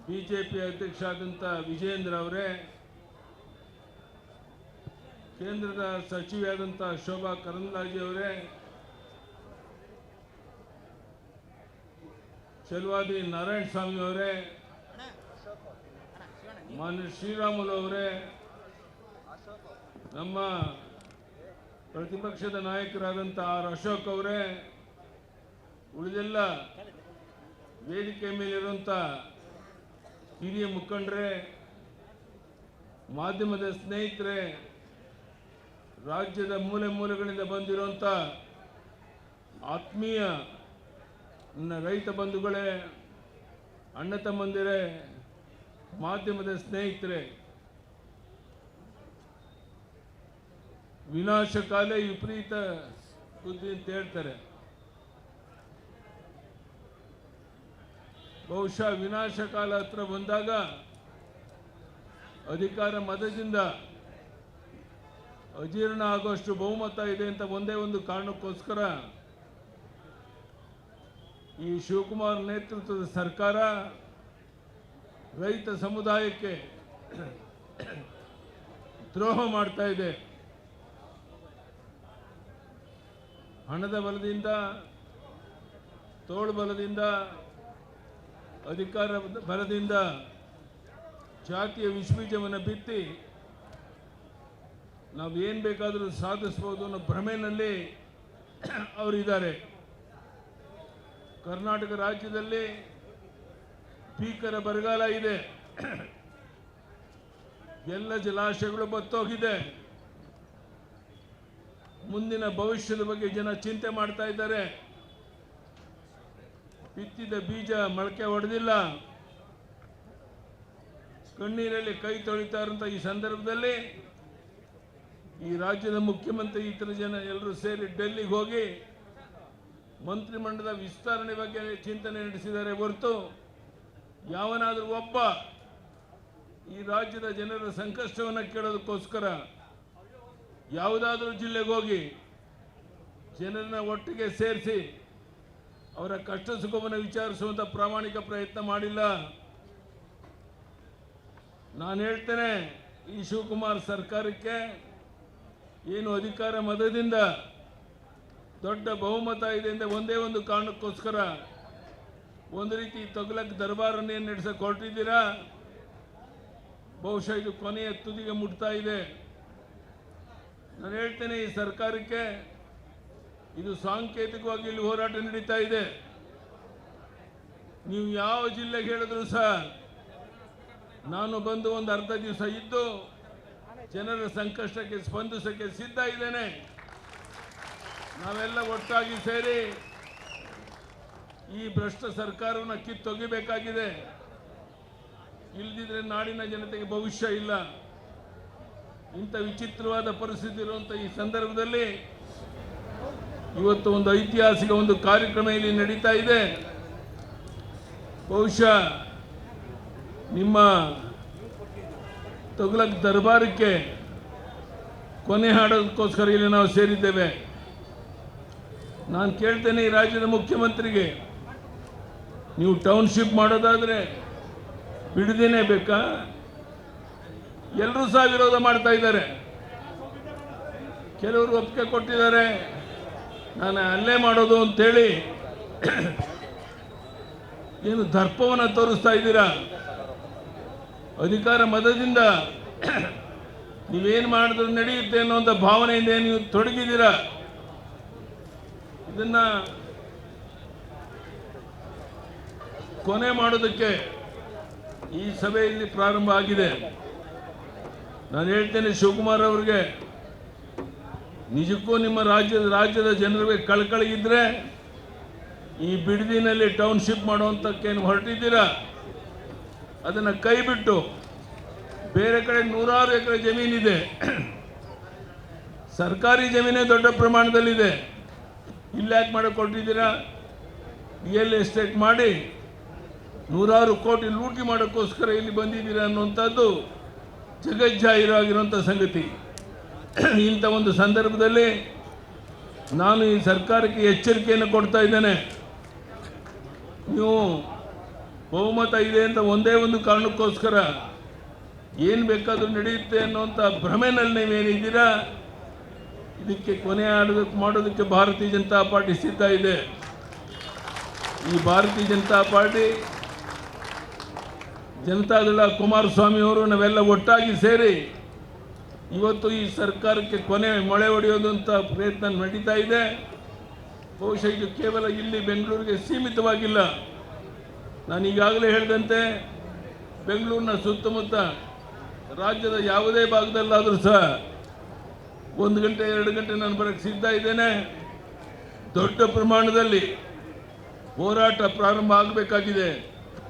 BJP ಅಧ್ಯಕ್ಷ ಆದಂತ ವಿಜಯೇಂದ್ರ ಅವರೇ, ಕೇಂದ್ರದ ಸಚಿವೆಯಾದಂತ ಶೋಭಾ ಕರಂದ್ಲಾಜೆ ಅವರೇ, ಚಲವಾದಿ ನಾರಾಯಣ ಸ್ವಾಮಿ ಅವರೇ, ಮಾನ್ಯ ಶ್ರೀರಾಮುಲು ಅವರೇ, ನಮ್ಮ ಪ್ರತಿಪಕ್ಷದ ನಾಯಕರಾದಂತ ಆರ್ ಅಶೋಕ್ ಅವರೇ, ಉಳಿದೆಲ್ಲ ವೇದಿಕೆ ಮೇಲಿರುವಂತ ಹಿರಿಯ ಮುಖಂಡರೇ, ಮಾಧ್ಯಮದ ಸ್ನೇಹಿತರೆ, ರಾಜ್ಯದ ಮೂಲೆ ಮೂಲೆಗಳಿಂದ ಬಂದಿರುವಂತ ಆತ್ಮೀಯ ನನ್ನ ರೈತ ಬಂಧುಗಳೇ, ಅಣ್ಣ ತಮ್ಮಂದಿರೇ, ಮಾಧ್ಯಮದ ಸ್ನೇಹಿತರೆ, ವಿನಾಶಕಾಲೇ ವಿಪರೀತ ಬುದ್ಧಿ ಅಂತ ಹೇಳ್ತಾರೆ. ಬಹುಶಃ ವಿನಾಶಕಾಲ ಹತ್ರ ಬಂದಾಗ ಅಧಿಕಾರ ಮದದಿಂದ ಅಜೀರ್ಣ ಆಗುವಷ್ಟು ಬಹುಮತ ಇದೆ ಅಂತ ಒಂದೇ ಒಂದು ಕಾರಣಕ್ಕೋಸ್ಕರ ಈ ಶಿವಕುಮಾರ್ ನೇತೃತ್ವದ ಸರ್ಕಾರ ರೈತ ಸಮುದಾಯಕ್ಕೆ ದ್ರೋಹ ಮಾಡ್ತಾ ಇದೆ. ಹಣದ ಬಲದಿಂದ, ತೋಳು ಬಲದಿಂದ, ಅಧಿಕಾರ ಬಲದಿಂದ ಜಾತಿಯ ವಿಷಬೀಜವನ್ನು ಬಿತ್ತಿ ನಾವು ಏನು ಬೇಕಾದರೂ ಸಾಧಿಸಬಹುದು ಅನ್ನೋ ಭ್ರಮೆಯಲ್ಲಿ ಅವರಿದ್ದಾರೆ. ಕರ್ನಾಟಕ ರಾಜ್ಯದಲ್ಲಿ ಭೀಕರ ಬರಗಾಲ ಇದೆ. ಎಲ್ಲ ಜಲಾಶಯಗಳು ಬತ್ತೋಗಿದೆ. ಮುಂದಿನ ಭವಿಷ್ಯದ ಬಗ್ಗೆ ಜನ ಚಿಂತೆ ಮಾಡ್ತಾ ಇದ್ದಾರೆ. ಬಿತ್ತಿದ ಬೀಜ ಮೊಳಕೆ ಹೊಡೆದಿಲ್ಲ. ಕಣ್ಣೀರಲ್ಲಿ ಕೈ ತೊಳಿತಾ ಇರುವಂತ ಈ ಸಂದರ್ಭದಲ್ಲಿ ಈ ರಾಜ್ಯದ ಮುಖ್ಯಮಂತ್ರಿ ಇತರ ಜನ ಎಲ್ಲರೂ ಸೇರಿ ಡೆಲ್ಲಿಗೆ ಹೋಗಿ ಮಂತ್ರಿಮಂಡಲದ ವಿಸ್ತರಣೆ ಬಗ್ಗೆ ಚಿಂತನೆ ನಡೆಸಿದ್ದಾರೆ ಹೊರತು ಯಾವನಾದರೂ ಒಬ್ಬ ಈ ರಾಜ್ಯದ ಜನರ ಸಂಕಷ್ಟವನ್ನು ಕೇಳೋದಕ್ಕೋಸ್ಕರ ಯಾವುದಾದ್ರೂ ಜಿಲ್ಲೆಗೆ ಹೋಗಿ ಜನರನ್ನ ಒಟ್ಟಿಗೆ ಸೇರಿಸಿ ಅವರ ಕಷ್ಟ ಸುಖವನ್ನು ವಿಚಾರಿಸುವಂತ ಪ್ರಾಮಾಣಿಕ ಪ್ರಯತ್ನ ಮಾಡಿಲ್ಲ. ನಾನು ಹೇಳ್ತೇನೆ, ಈ ಶಿವಕುಮಾರ್ ಸರ್ಕಾರಕ್ಕೆ ಏನು ಅಧಿಕಾರ ಮದದಿಂದ ದೊಡ್ಡ ಬಹುಮತ ಇದೆ ಅಂತ ಒಂದೇ ಒಂದು ಕಾರಣಕ್ಕೋಸ್ಕರ ಒಂದು ರೀತಿ ತಗಲಕ್ ದರ್ಬಾರನ್ನೇ ನಡೆಸಕ್ಕೆ ಹೊರಟಿದ್ದೀರಾ. ಬಹುಶಃ ಇದು ಕೊನೆಯ ತುದಿಗೆ ಮುಟ್ತಾ ಇದೆ. ನಾನು ಹೇಳ್ತೇನೆ, ಈ ಸರ್ಕಾರಕ್ಕೆ ಇದು ಸಾಂಕೇತಿಕವಾಗಿ ಇಲ್ಲಿ ಹೋರಾಟ ನಡೀತಾ ಇದೆ. ನೀವು ಯಾವ ಜಿಲ್ಲೆಗೆ ಹೇಳಿದ್ರು ಸಹ ನಾನು ಬಂದು ಒಂದು ಅರ್ಧ ದಿವಸ ಇದ್ದು ಜನರ ಸಂಕಷ್ಟಕ್ಕೆ ಸ್ಪಂದಿಸಕ್ಕೆ ಸಿದ್ಧ ಇದ್ದೇನೆ. ನಾವೆಲ್ಲ ಒಟ್ಟಾಗಿ ಸೇರಿ ಈ ಭ್ರಷ್ಟ ಸರ್ಕಾರವನ್ನು ಕಿತ್ತೊಗಿಬೇಕಾಗಿದೆ. ಇಲ್ಲದಿದ್ರೆ ನಾಡಿನ ಜನತೆಗೆ ಭವಿಷ್ಯ ಇಲ್ಲ. ಇಂಥ ವಿಚಿತ್ರವಾದ ಪರಿಸ್ಥಿತಿ ಇರುವಂಥ ಈ ಸಂದರ್ಭದಲ್ಲಿ ಇವತ್ತು ಒಂದು ಐತಿಹಾಸಿಕ ಒಂದು ಕಾರ್ಯಕ್ರಮ ಇಲ್ಲಿ ನಡೀತಾ ಇದೆ. ಬಹುಶಃ ನಿಮ್ಮ ತಗುಲಕ್ ದರ್ಬಾರಕ್ಕೆ ಕೊನೆ ಹಾಡೋದಕ್ಕೋಸ್ಕರ ಇಲ್ಲಿ ನಾವು ಸೇರಿದ್ದೇವೆ. ನಾನು ಕೇಳ್ತೇನೆ ಈ ರಾಜ್ಯದ ಮುಖ್ಯಮಂತ್ರಿಗೆ, ನೀವು ಟೌನ್ಶಿಪ್ ಮಾಡೋದಾದ್ರೆ ಬಿಡದೇನೆ ಬೇಕಾ? ಎಲ್ಲರೂ ಸಹ ವಿರೋಧ ಮಾಡ್ತಾ ಇದ್ದಾರೆ. ಕೆಲವರು ಒಪ್ಪಿಗೆ ಕೊಟ್ಟಿದ್ದಾರೆ, ನಾನು ಅಲ್ಲೇ ಮಾಡೋದು ಅಂತೇಳಿ ಏನು ದರ್ಪವನ್ನು ತೋರಿಸ್ತಾ ಇದ್ದೀರಾ? ಅಧಿಕಾರ ಮದದಿಂದ ನೀವೇನು ಮಾಡಿದ್ರು ನಡೆಯುತ್ತೆ ಅನ್ನುವಂಥ ಭಾವನೆಯಿಂದ ನೀವು ತೊಡಗಿದ್ದೀರಾ. ಇದನ್ನ ಕೊನೆ ಮಾಡೋದಕ್ಕೆ ಈ ಸಭೆಯಲ್ಲಿ ಪ್ರಾರಂಭ ಆಗಿದೆ. ನಾನು ಹೇಳ್ತೇನೆ, ಶಿವಕುಮಾರ್ ಅವರಿಗೆ ನಿಜಕ್ಕೂ ನಿಮ್ಮ ರಾಜ್ಯದ ಜನರಿಗೆ ಕಳಕಳಿ ಇದ್ರೆ ಈ ಬಿಡದಿನಲ್ಲಿ ಟೌನ್ಶಿಪ್ ಮಾಡುವಂತಕ್ಕೇನು ಹೊರಟಿದ್ದೀರಾ ಅದನ್ನು ಕೈ ಬಿಟ್ಟು ಬೇರೆ ಕಡೆ ನೂರಾರು ಎಕರೆ ಜಮೀನಿದೆ, ಸರ್ಕಾರಿ ಜಮೀನೇ ದೊಡ್ಡ ಪ್ರಮಾಣದಲ್ಲಿದೆ. ಇಲ್ಲಿ ಯಾಕೆ ಮಾಡಿಕೊಟ್ಟಿದ್ದೀರಾ? ರಿಯಲ್ ಎಸ್ಟೇಟ್ ಮಾಡಿ ನೂರಾರು ಕೋಟಿ ಲೂಟಿ ಮಾಡೋಕ್ಕೋಸ್ಕರ ಇಲ್ಲಿ ಬಂದಿದ್ದೀರಾ ಅನ್ನುವಂಥದ್ದು ಜಗಜ್ಜಾಹೀರಾಗಿರುವಂಥ ಸಂಗತಿ. ಇಂಥ ಒಂದು ಸಂದರ್ಭದಲ್ಲಿ ನಾನು ಈ ಸರ್ಕಾರಕ್ಕೆ ಎಚ್ಚರಿಕೆಯನ್ನು ಕೊಡ್ತಾ ಇದ್ದೇನೆ. ನೀವು ಬಹುಮತ ಇದೆ ಅಂತ ಒಂದೇ ಒಂದು ಕಾರಣಕ್ಕೋಸ್ಕರ ಏನು ಬೇಕಾದರೂ ನಡೆಯುತ್ತೆ ಅನ್ನುವಂಥ ಭ್ರಮೆನಲ್ಲಿ ನೀವೇನಿದ್ದೀರಾ, ಇದಕ್ಕೆ ಕೊನೆ ಮಾಡೋದಕ್ಕೆ ಭಾರತೀಯ ಜನತಾ ಪಾರ್ಟಿ ಸಿದ್ಧ ಇದೆ. ಈ ಭಾರತೀಯ ಜನತಾ ಪಾರ್ಟಿ, ಜನತಾದಳ ಕುಮಾರಸ್ವಾಮಿ ಅವರು ನಾವೆಲ್ಲ ಒಟ್ಟಾಗಿ ಸೇರಿ ಇವತ್ತು ಈ ಸರ್ಕಾರಕ್ಕೆ ಕೊನೆ ಮೊಳೆ ಹೊಡೆಯೋದು ಅಂತ ಪ್ರಯತ್ನ ನಡೀತಾ ಇದೆ. ಬಹುಶಃ ಇದು ಕೇವಲ ಇಲ್ಲಿ ಬೆಂಗಳೂರಿಗೆ ಸೀಮಿತವಾಗಿಲ್ಲ. ನಾನು ಈಗಾಗಲೇ ಹೇಳಿದಂತೆ ಬೆಂಗಳೂರಿನ ಸುತ್ತಮುತ್ತ ರಾಜ್ಯದ ಯಾವುದೇ ಭಾಗದಲ್ಲಾದರೂ ಸಹ 1 ಗಂಟೆ 2 ಗಂಟೆ ನಾನು ಬರೋಕ್ಕೆ ಸಿದ್ಧ ಇದ್ದೇನೆ. ದೊಡ್ಡ ಪ್ರಮಾಣದಲ್ಲಿ ಹೋರಾಟ ಪ್ರಾರಂಭ ಆಗಬೇಕಾಗಿದೆ.